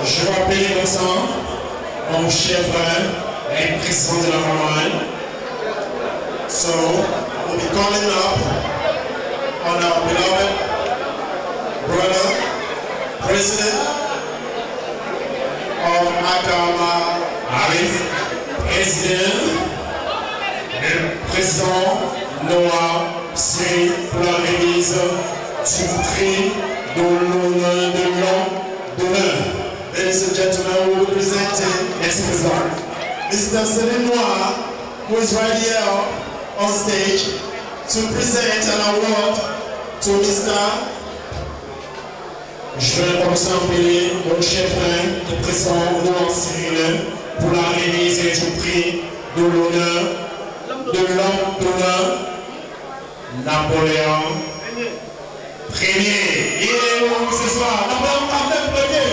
Je vais appeler ensemble mon cher frère et président de la campagne. So, we'll be calling up on our beloved brother, President of Akama Arif, président Noah Sri pour la remise du prix de l'honneur de l'homme d'honneur. Ladies and gentlemen, we will be presenting Mr. Céline Noir, who is right here on stage to present an award to Mr. Je vais commencer à appeler mon cher frère, le président Noah Cyril, pour la remise du prix de l'honneur de l'homme d'honneur, Napoléon Premier. Il est où ce soir? Napoléon Premier.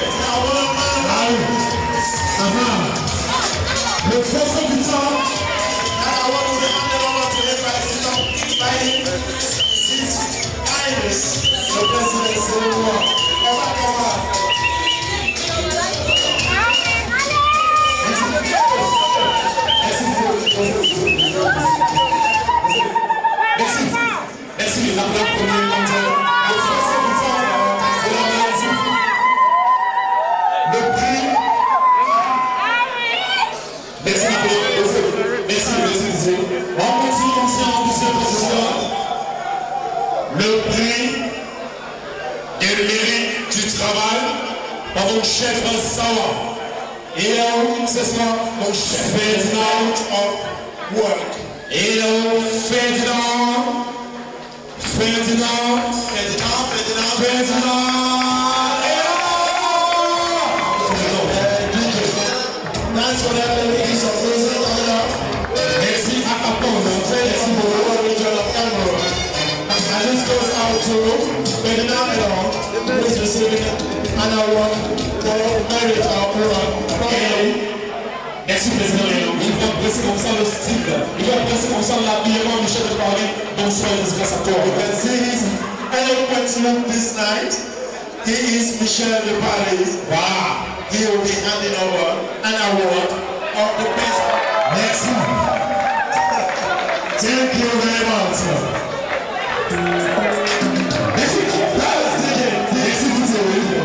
Le français du temps. I want to hand it over to him by his kindness. The president is the one. Come on. Merci, la première première. Le prix et le mérite du travail par mon chef Sawa. Et là, ce soir, mon chef Ferdinand of work. Et là, Ferdinand. That's what happened, ladies and gentlemen. Merci à Capone. Merci beaucoup, region of Cameroon. And this goes out to Ferdinand, who is receiving an award for merit award. Merci président. Il va presser comme ça le style. Il va presser comme ça l'habillement du chef de Paris. Bonsoir, disgrâce à toi. You can see his eloquent look this night. He is Michel de Paris. Wow. He will be handing over an award of the Thank you very much. Merci. Merci pour ce video.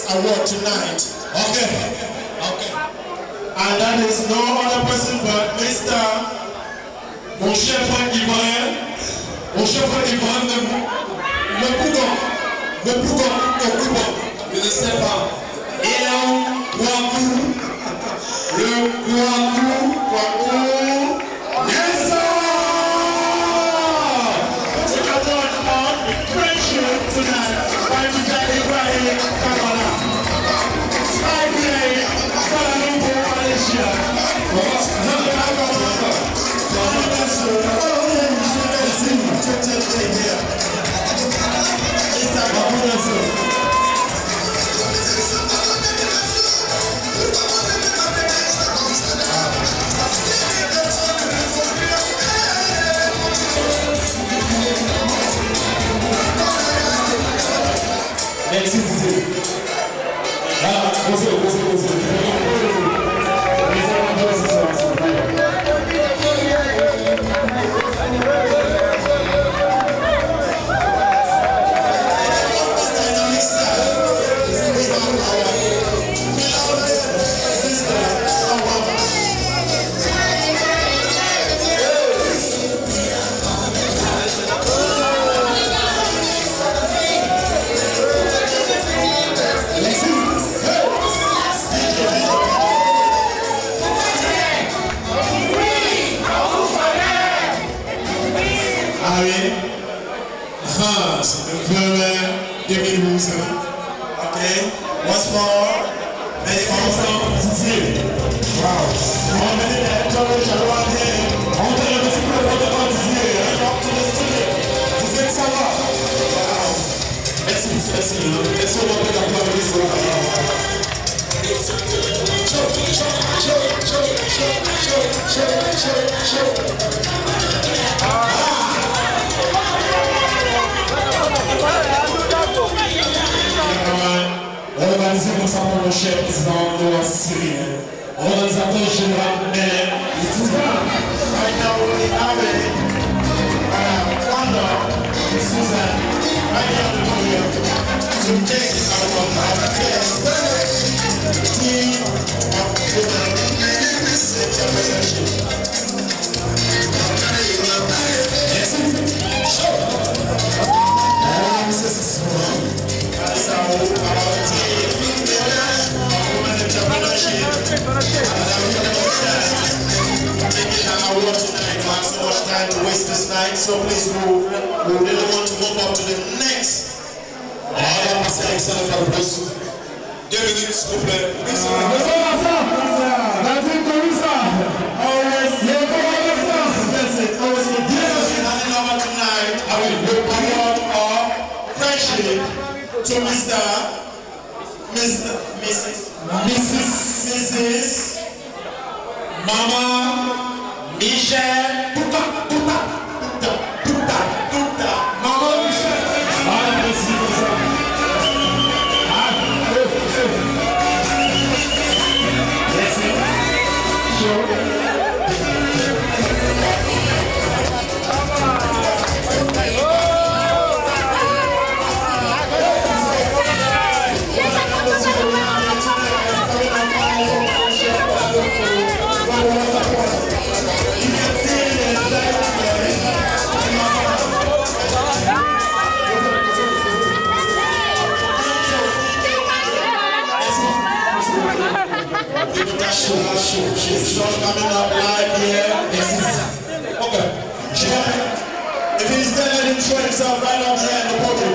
Award tonight. Okay. And that is no other person but Mr. Mon cher frère Ivoirien, le plus grand, je ne sais pas. Elan Kouakou, le Kouakou, Nelson! We got one on friendship tonight by Mr. Ibrahim Kamala. Merci, voilà, Okay, once more, let's wow. Organisé comme ça pour le cher président de la Syrie, organisateur général Mélène, et tout ça. Right now we have Wanda, Susan, right here on the podium to take our guest team of women so much time to waste this night, so please we really want to move up to the next. 2 minutes, s'il vous plaît. Tonight, I will give award of friendship to Mrs. Mama Michelle. She's just coming up live here. Okay. If he's there, let him show himself right up here in the podium.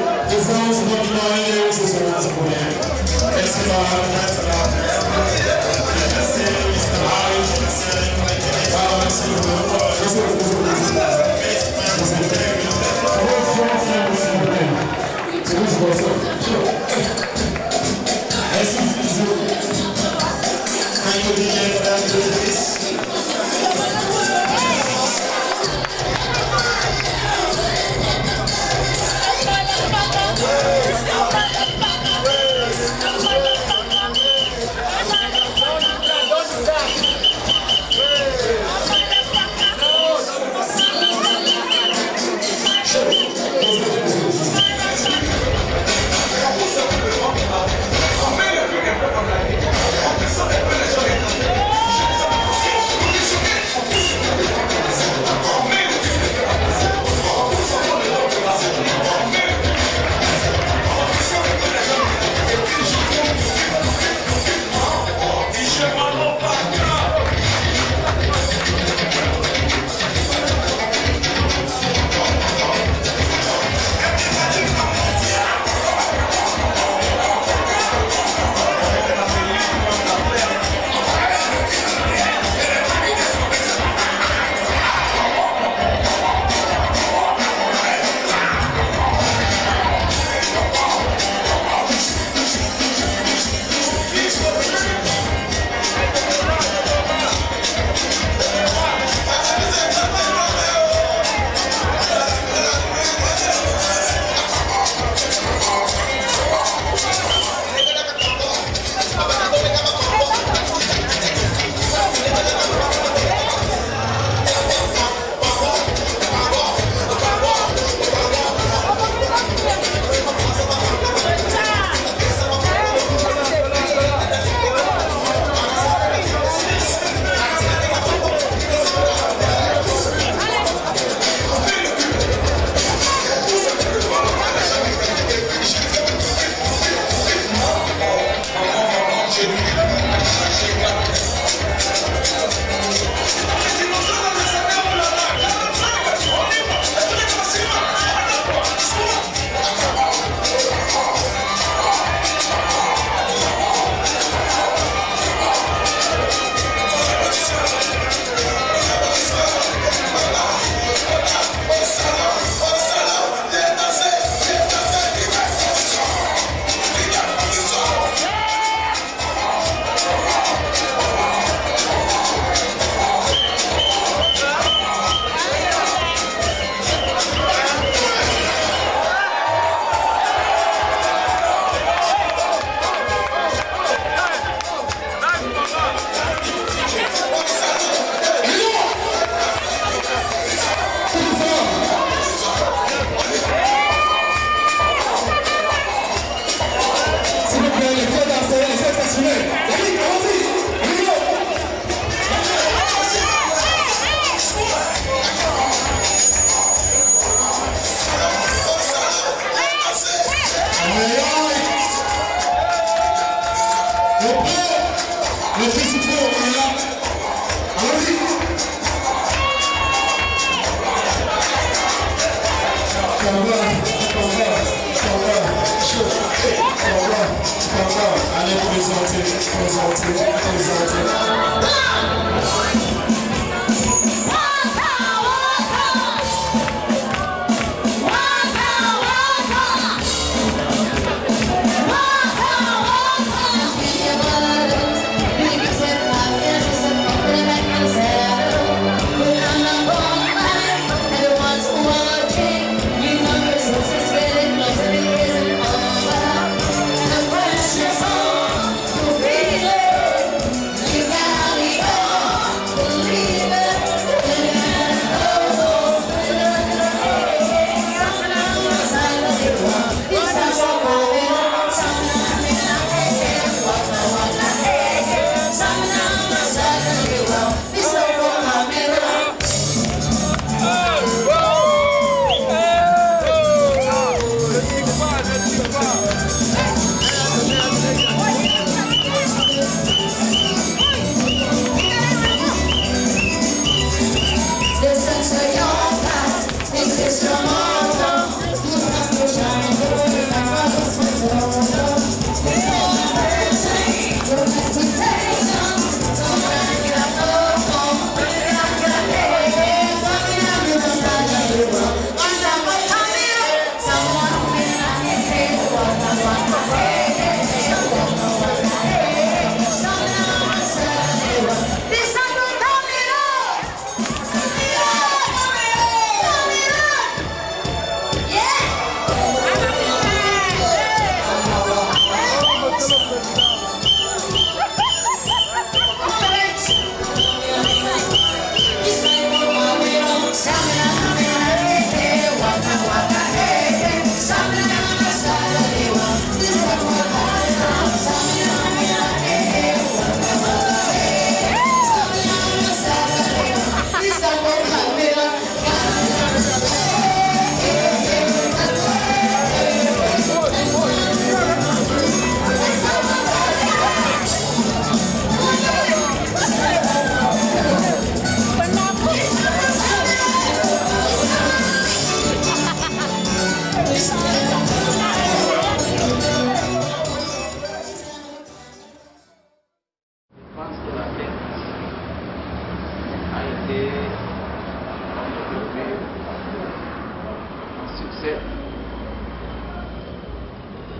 succès.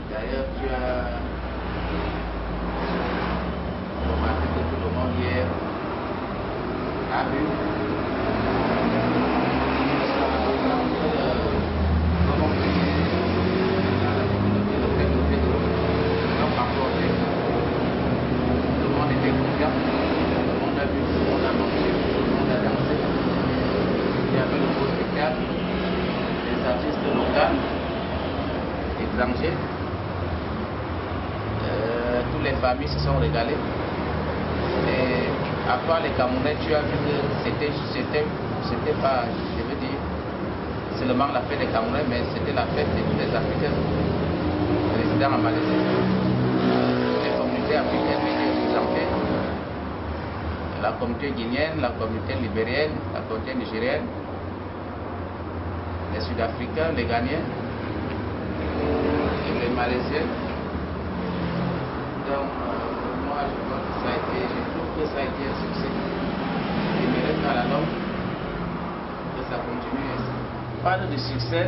D'ailleurs, tu as remarqué que tout le monde hier a vu comment la communauté de fait donc emporté. Tout le monde était confiant, on a vu, on a mangé, tout le monde a dansé. Il y avait le beau spectacle, les artistes locaux, étrangers. Toutes les familles se sont régalées. Et à part les Camerounais, tu as vu que c'était pas, je veux dire, seulement la fête des Camerounais, mais c'était la fête de tous les Africains résidant en Malaisie. Les communautés africaines étaient représentées. La communauté guinéenne, la communauté libérienne, la communauté nigérienne, les Sud-Africains, les Ghanéens et les Malaisiens. Donc, moi, je trouve que ça a été un succès. Il me reste à la longue que ça continue ainsi. Parle de succès,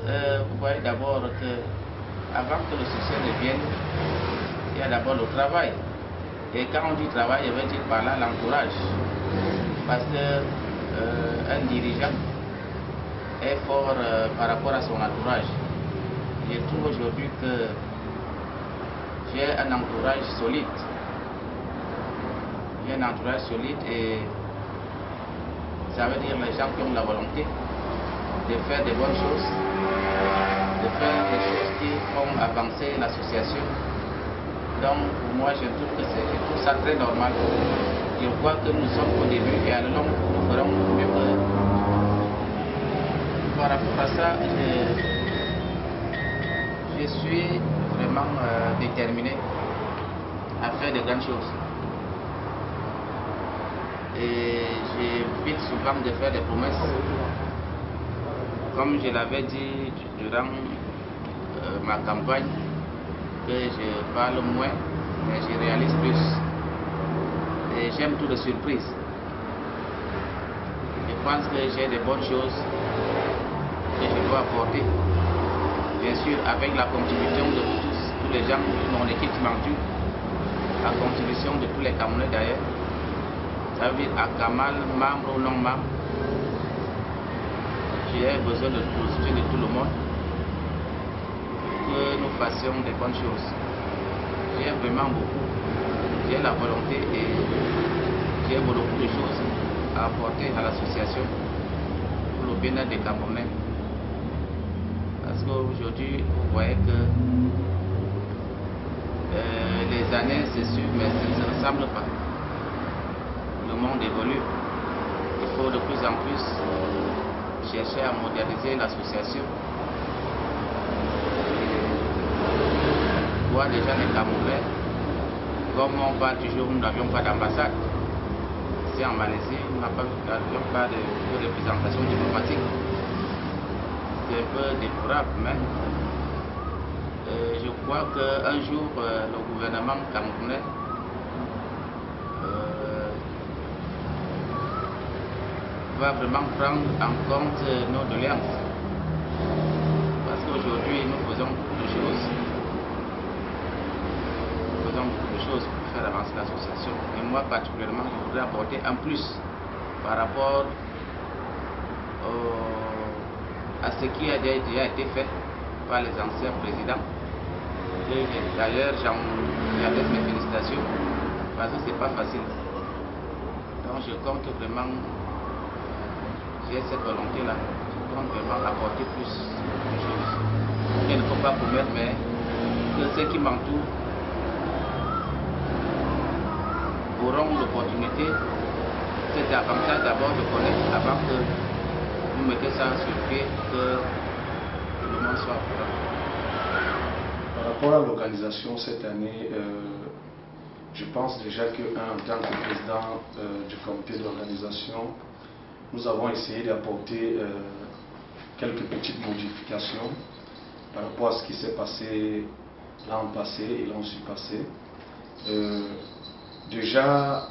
vous voyez d'abord que avant que le succès ne vienne, il y a d'abord le travail. Et quand on dit travail, je veux dire par là l'entourage. Parce que un dirigeant est fort par rapport à son entourage. Je trouve aujourd'hui que j'ai un entourage solide. J'ai un entourage solide et ça veut dire les gens qui ont la volonté de faire des bonnes choses, de faire des choses qui font avancer l'association. Donc pour moi, je trouve ça très normal. Je vois que nous sommes au début et à long, nous ferons mieux que. Par rapport à ça, je suis vraiment déterminé à faire de grandes choses. Et j'évite souvent de faire des promesses. Comme je l'avais dit durant ma campagne, que je parle moins, mais je réalise plus. Et j'aime toutes les surprises. Je pense que j'ai de bonnes choses que je dois apporter. Bien sûr, avec la contribution de tous les gens de mon équipe qui m'entoure, la contribution de tous les Camerounais d'ailleurs, ça veut dire à Kamal, membre ou non membre, j'ai besoin de soutien de tout le monde, que nous fassions des bonnes choses. J'ai vraiment beaucoup, j'ai la volonté et j'ai beaucoup de choses à apporter à l'association pour le bien-être des Camerounais. Parce qu'aujourd'hui, vous voyez que les années, c'est sûr, mais ça ne se ressemble pas. Le monde évolue. Il faut de plus en plus chercher à moderniser l'association. Voir déjà les Camerounais, comme on parle toujours, nous n'avions pas d'ambassade. Ici en Malaisie, nous n'avions pas de représentation diplomatique. C'est un peu déplorable, mais je crois qu'un jour, le gouvernement camerounais va vraiment prendre en compte nos doléances. Parce qu'aujourd'hui, nous faisons beaucoup de choses. Nous faisons beaucoup de choses pour faire avancer l'association. Et moi, particulièrement, je voudrais apporter un plus par rapport à ce qui a déjà été fait par les anciens présidents. D'ailleurs, j'adresse mes félicitations parce que c'est pas facile. Donc je compte vraiment, j'ai cette volonté-là, je compte vraiment apporter plus de choses. Il ne faut pas promettre, mais que ceux qui m'entourent auront l'opportunité, c'est avantage d'abord de connaître avant que vous mettez ça sur pied, que le monde soit au courant. Par rapport à l'organisation cette année, je pense déjà qu'en tant que président du comité d'organisation, nous avons essayé d'apporter quelques petites modifications par rapport à ce qui s'est passé l'an passé et l'an passé. Déjà,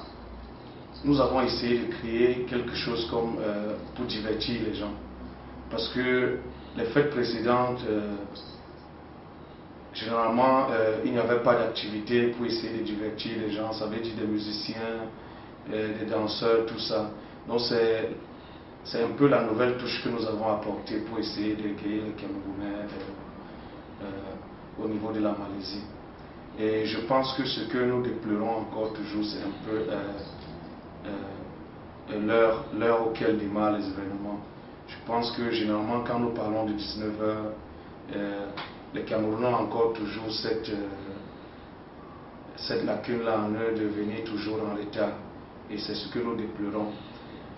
nous avons essayé de créer quelque chose comme pour divertir les gens. parce que les fêtes précédentes, généralement, il n'y avait pas d'activité pour essayer de divertir les gens, ça veut dire des musiciens, des danseurs, tout ça. Donc c'est un peu la nouvelle touche que nous avons apportée pour essayer d'égayer les Camerounais au niveau de la Malaisie. Et je pense que ce que nous déplorons encore toujours, c'est un peu l'heure auquel démarrent les événements. Je pense que généralement quand nous parlons de 19h, les Camerounais ont encore toujours cette lacune-là en eux de venir toujours en retard. Et c'est ce que nous déplorons.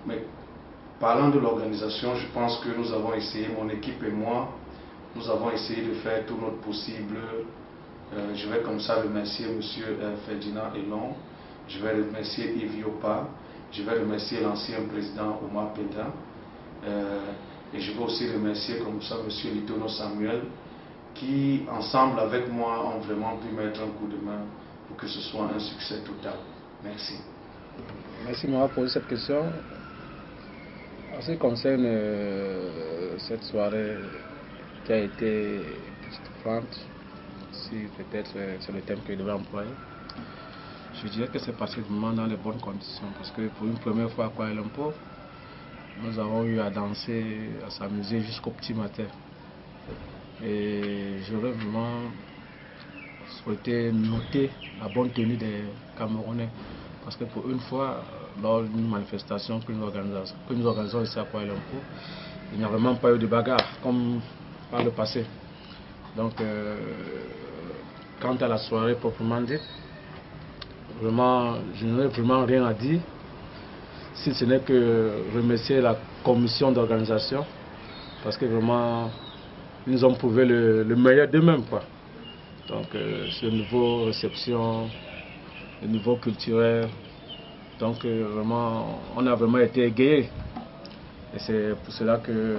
Mais parlant de l'organisation, je pense que nous avons essayé, mon équipe et moi, nous avons essayé de faire tout notre possible. Je vais comme ça remercier M. Ferdinand Elon, je vais remercier Yves Yopa, je vais remercier l'ancien président Omar Penda, et je vais aussi remercier comme ça M. Litono Samuel, qui ensemble avec moi ont vraiment pu mettre un coup de main pour que ce soit un succès total. Merci. Merci de m'avoir posé cette question. En ce qui concerne cette soirée qui a été frustrante, si peut-être c'est le thème que je devais employer, je dirais que c'est passé vraiment dans les bonnes conditions, parce que pour une première fois à Kuala Lumpur, nous avons eu à danser, à s'amuser jusqu'au petit matin. Et j'aurais vraiment souhaité noter la bonne tenue des Camerounais, parce que pour une fois, lors d'une manifestation que nous organisons ici à Kuala Lumpur, il n'y a vraiment pas eu de bagarre comme par le passé. Donc, quant à la soirée proprement dite, vraiment, je n'aurais vraiment rien à dire, si ce n'est que remercier la commission d'organisation, parce que vraiment, ils nous ont prouvé le meilleur d'eux-mêmes, quoi. Donc, ce niveau réception, le niveau culturel, donc vraiment, on a vraiment été égayés. Et c'est pour cela que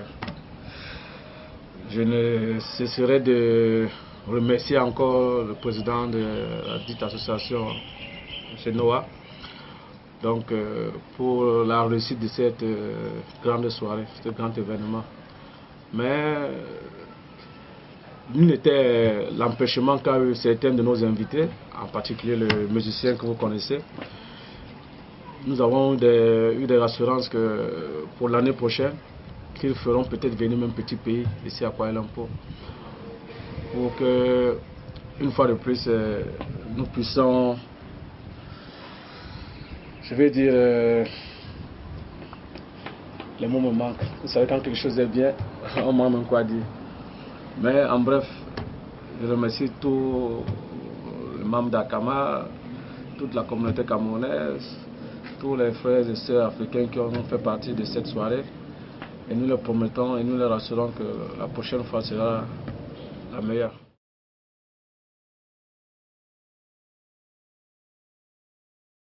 je ne cesserai de remercier encore le président de la dite association, M. Noah, donc pour la réussite de cette grande soirée, ce grand événement. Mais nul n'était l'empêchement qu'a eu certains de nos invités, en particulier le musicien que vous connaissez. Nous avons eu des rassurances que pour l'année prochaine, qu'ils feront peut-être venir même petit pays ici à Kuala Lumpur, pour que, une fois de plus, nous puissions, je vais dire, les mots me manquent. Vous savez, quand quelque chose est bien, on manque même quoi dire. Mais en bref, je remercie tous les membres d'Akama, toute la communauté camerounaise, tous les frères et sœurs africains qui ont fait partie de cette soirée. Et nous leur promettons et nous leur rassurons que la prochaine fois sera la meilleure.